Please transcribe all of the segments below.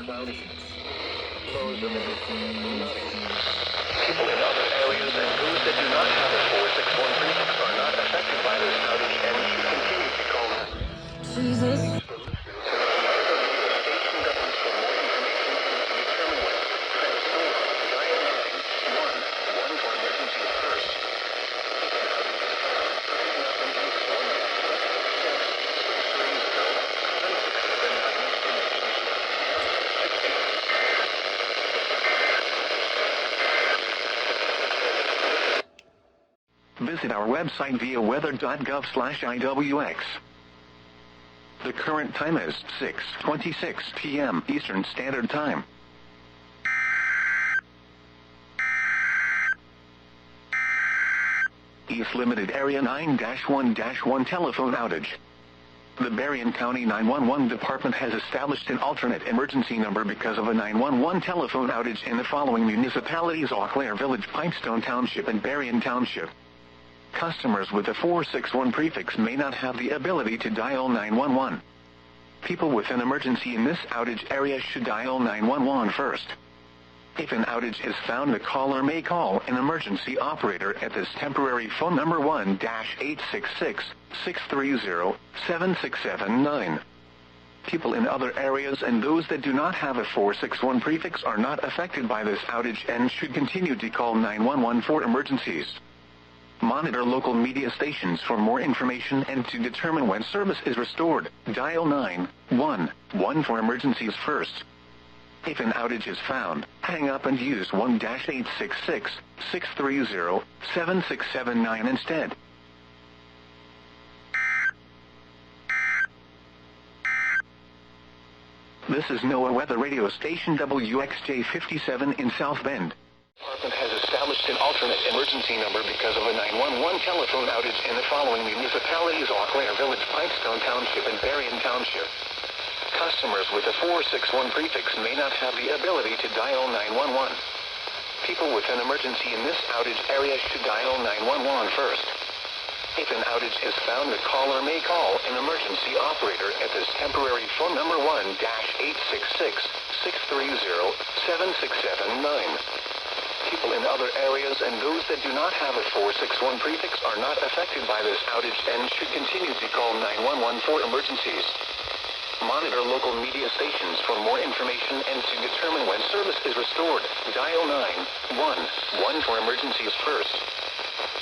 cloudy. Lows in the mid-90s. People in other areas and those that do not have a 461 prefix are not affected by this outage and should continue to call them. Jesus. Visit our website via weather.gov/IWX. The current time is 6:26 p.m. Eastern Standard Time. East Limited Area 9-1-1 telephone outage. The Berrien County 911 Department has established an alternate emergency number because of a 911 telephone outage in the following municipalities: Eau Claire Village, Pipestone Township, and Berrien Township. Customers with a 461 prefix may not have the ability to dial 911. People with an emergency in this outage area should dial 911 first. If an outage is found, the caller may call an emergency operator at this temporary phone number 1-866-630-7679. People in other areas and those that do not have a 461 prefix are not affected by this outage and should continue to call 911 for emergencies. Monitor local media stations for more information and to determine when service is restored. Dial 911 for emergencies first. If an outage is found, hang up and use 1-866-630-7679 instead. This is NOAA Weather Radio Station WXJ57 in South Bend. The department has established an alternate emergency number because of a 911 telephone outage in the following municipalities: Eau Claire Village, Pipestone Township, and Berrien Township. Customers with a 461 prefix may not have the ability to dial 911. People with an emergency in this outage area should dial 911 first. If an outage is found, the caller may call an emergency operator at this temporary phone number 1-866-630-7679. People in other areas and those that do not have a 461 prefix are not affected by this outage and should continue to call 911 for emergencies. Monitor local media stations for more information and to determine when service is restored. Dial 911 for emergencies first.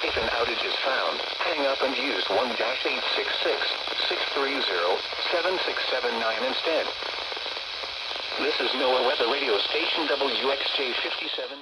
If an outage is found, hang up and use 1-866-630-7679 instead. This is NOAA Weather Radio Station WXJ57.